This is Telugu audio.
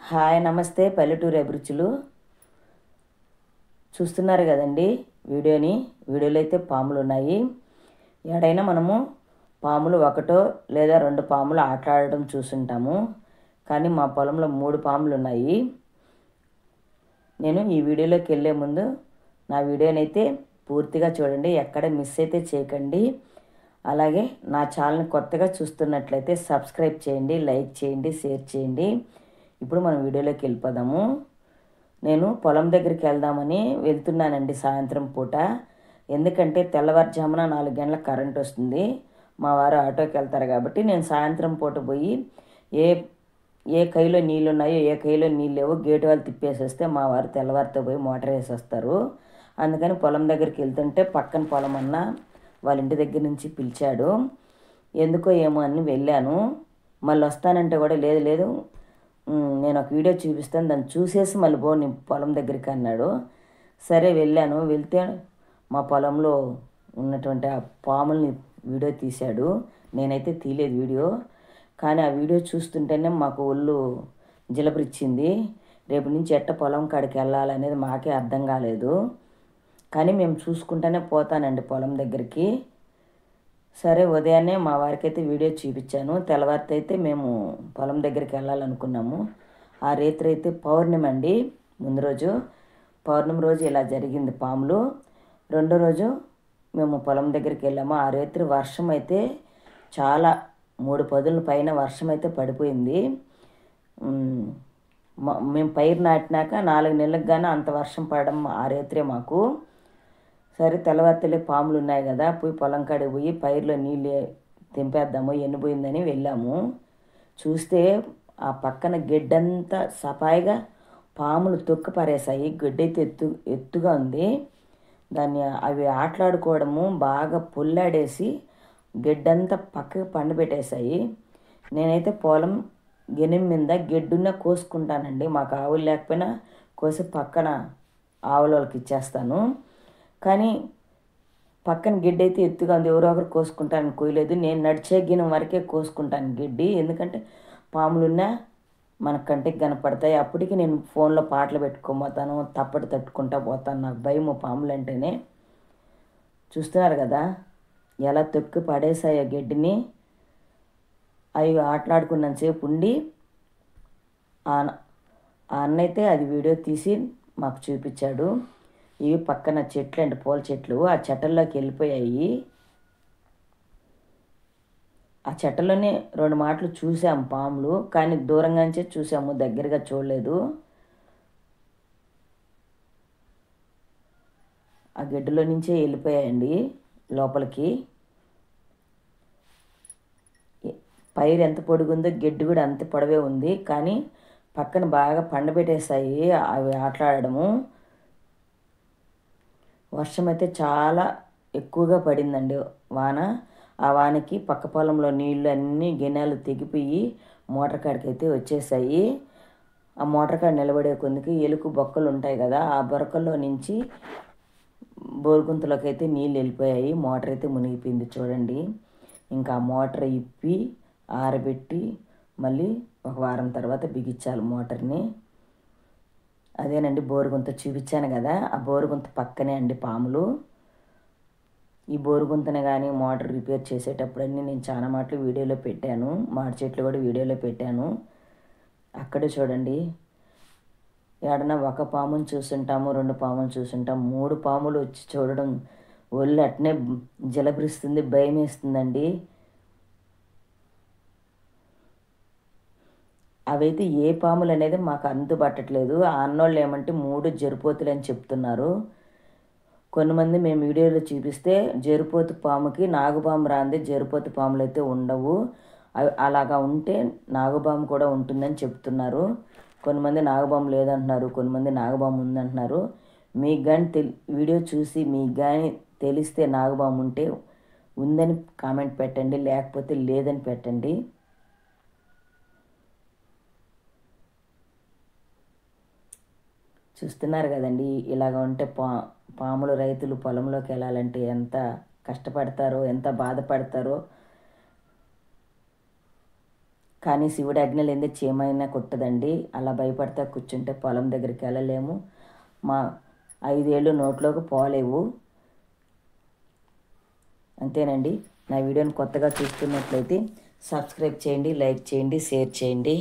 హాయ్ నమస్తే పల్లెటూరు అభిరుచులు చూస్తున్నారు కదండి వీడియోలో అయితే పాములు ఉన్నాయి. ఎక్కడైనా మనము పాములు ఒకటో లేదా రెండు పాములు ఆటలాడడం చూసుంటాము. కానీ మా పొలంలో 3 పాములు ఉన్నాయి. నేను ఈ వీడియోలోకి వెళ్ళే ముందు నా వీడియోనైతే పూర్తిగా చూడండి, ఎక్కడ మిస్ అయితే చేయకండి. అలాగే నా ఛానల్ని కొత్తగా చూస్తున్నట్లయితే సబ్స్క్రైబ్ చేయండి, లైక్ చేయండి, షేర్ చేయండి. ఇప్పుడు మనం వీడియోలోకి వెళ్ళిపోదాము. నేను పొలం దగ్గరికి వెళ్దామని వెళ్తున్నానండి సాయంత్రం పూట. ఎందుకంటే తెల్లవారుజామున 4 గంటలకు కరెంట్ వస్తుంది. మా వారు ఆటోకి వెళ్తారు కాబట్టి నేను సాయంత్రం పూట పోయి ఏ ఏ కైలో నీళ్ళు ఉన్నాయో ఏ కైలో నీళ్ళు లేవో గేటు వాళ్ళు తిప్పేసేస్తే మా వారు తెల్లవారితో పోయి మోటార్ వేసేస్తారు. అందుకని పొలం దగ్గరికి వెళ్తుంటే పక్కన పొలం అన్న వాళ్ళ ఇంటి దగ్గర నుంచి పిలిచాడు. ఎందుకో ఏమో అని వెళ్ళాను. మళ్ళీ వస్తానంటే కూడా లేదు లేదు నేను ఒక వీడియో చూపిస్తాను, దాన్ని చూసేసి మళ్ళీ పో నీ పొలం దగ్గరికి అన్నాడు. సరే వెళ్ళాను. వెళ్తే మా పొలంలో ఉన్నటువంటి ఆ పాముల్ని వీడియో తీశాడు. నేనైతే తీయలేదు వీడియో, కానీ ఆ వీడియో చూస్తుంటేనే మాకు ఒళ్ళు జిలపరిచ్చింది. రేపు నుంచి ఎట్ట పొలం కాడికి వెళ్ళాలనేది మాకే అర్థం కాలేదు. కానీ మేము చూసుకుంటూనే పోతానండి పొలం దగ్గరికి. సరే ఉదయాన్నే మా వారికి అయితే వీడియో చూపించాను. తెల్లవారితో అయితే మేము పొలం దగ్గరికి వెళ్ళాలనుకున్నాము. ఆ రాత్రి అయితే పౌర్ణమి అండి. ముందు రోజు పౌర్ణమి రోజు ఇలా జరిగింది పాములు. రెండో రోజు మేము పొలం దగ్గరికి వెళ్ళాము. ఆ రాత్రి వర్షం అయితే చాలా 3 పదుల పైన వర్షం అయితే పడిపోయింది. మేము పైరు నాటినాక 4 నెలలకు కానీ అంత వర్షం పడడం ఆ రాత్రే మాకు. సరే తెల్లవారితేలే పాములు ఉన్నాయి కదా, పోయి పొలం కాడికి పోయి పైరులో నీళ్ళు తెంపేద్దాము ఎండిపోయిందని వెళ్ళాము. చూస్తే ఆ పక్కన గెడ్డంతా సపాయిగా పాములు తొక్కి పారేసాయి. గడ్డైతే ఎత్తుగా ఉంది. దాన్ని అవి ఆటలాడుకోవడము బాగా పొల్లాడేసి గెడ్డంతా పక్కకి పండబెట్టేశాయి. నేనైతే పొలం గెనుం మీద గెడ్డున్న కోసుకుంటానండి. మాకు ఆవులు లేకపోయినా కోసి పక్కన ఆవుల వాళ్ళకి ఇచ్చేస్తాను. కానీ పక్కన గడ్డి అయితే ఎత్తుగా ఉంది, ఎవరో ఒకరు కోసుకుంటాను కోయలేదు. నేను నడిచే గినం వరకే కోసుకుంటాను గడ్డి, ఎందుకంటే పాములున్నా మన కంటికి కనపడతాయి. అప్పటికి నేను ఫోన్లో పాటలు పెట్టుకోబోతాను, తప్పటి తట్టుకుంటా పోతాను. నాకు భయము పాములు అంటేనే. చూస్తున్నారు కదా ఎలా తొక్కి పడేసాయో గడ్డిని. అవి ఆటలాడుకున్నంతసేపు ఉండి ఆ అన్న అయితే అది వీడియో తీసి మాకు చూపించాడు. ఇవి పక్కన చెట్లు అండి, పూల చెట్లు. ఆ చెట్లలోకి వెళ్ళిపోయాయి. ఆ చెట్లలోనే 2 మాటలు చూసాము పాములు, కానీ దూరంగాంచే చూసాము, దగ్గరగా చూడలేదు. ఆ గడ్డిలో నుంచే వెళ్ళిపోయాయండి లోపలికి. పైరు ఎంత పొడుగుందో గడ్డి కూడా అంత పొడవే ఉంది, కానీ పక్కన బాగా పండబెట్టేసాయి అవి ఆటలాడము. వర్షం అయితే చాలా ఎక్కువగా పడిందండి వాన. ఆ వానకి పక్క పొలంలో నీళ్ళు అన్నీ గిన్నెలు తెగిపోయి మోటార్ కాడికి అయితే వచ్చేసాయి. ఆ మోటార్ కాడ నిలబడే కొందికి ఎలుక బొక్కలు ఉంటాయి కదా, ఆ బొరకల్లో నుంచి బోరుగుంతలోకి అయితే నీళ్ళు వెళ్ళిపోయాయి. మోటార్ అయితే మునిగిపోయింది చూడండి. ఇంకా ఆ మోటార్ ఇప్పి ఆరబెట్టి మళ్ళీ ఒక వారం తర్వాత బిగించాలి మోటార్ని. అదేనండి బోరుగుంత చూపించాను కదా, ఆ బోరుగుంత పక్కనే అండి పాములు. ఈ బోరుగుంతని కానీ మోటార్ రిపేర్ చేసేటప్పుడన్నీ నేను చాలా మాటలు వీడియోలో పెట్టాను. మాడి చెట్లు కూడా వీడియోలో పెట్టాను. అక్కడే చూడండి, ఏడన్నా ఒక పాముని చూసుంటాము, 2 పాములు చూసుంటాము, 3 పాములు వచ్చి చూడడం ఒళ్ళు అట్నే జలబరిస్తుంది, భయం వేస్తుందండి. అవైతే ఏ పాములు అనేది మాకు అందుబట్టట్లేదు. ఆ అన్నోళ్ళు ఏమంటే 3 జరిపోతులు అని చెప్తున్నారు. కొంతమంది మేము వీడియోలో చూపిస్తే జరిపోతు పాముకి నాగుపాము రాంది, జరిపోతు పాములు అయితే ఉండవు, అవి అలాగా ఉంటే నాగుపాము కూడా ఉంటుందని చెప్తున్నారు. కొంతమంది నాగుపాము లేదంటున్నారు, కొంతమంది నాగుపాము ఉందంటున్నారు. మీకు కానీ వీడియో చూసి మీకు కానీ తెలిస్తే నాగుపాము ఉంటే ఉందని కామెంట్ పెట్టండి, లేకపోతే లేదని పెట్టండి. చూస్తున్నారు కదండి, ఇలాగ ఉంటే పాములు రైతులు పొలంలోకి వెళ్ళాలంటే ఎంత కష్టపడతారో, ఎంత బాధపడతారో. కానీ శివుడి ఆజ్ఞ లేదే చీమైనా కుట్టదండి. అలా భయపడతా కూర్చుంటే పొలం దగ్గరికి వెళ్ళలేము. మా 5 ఏళ్ళు నోట్లోకి పోలేవు. అంతేనండి. నా వీడియోని కొత్తగా చూస్తున్నట్లయితే సబ్స్క్రైబ్ చేయండి, లైక్ చేయండి, షేర్ చేయండి.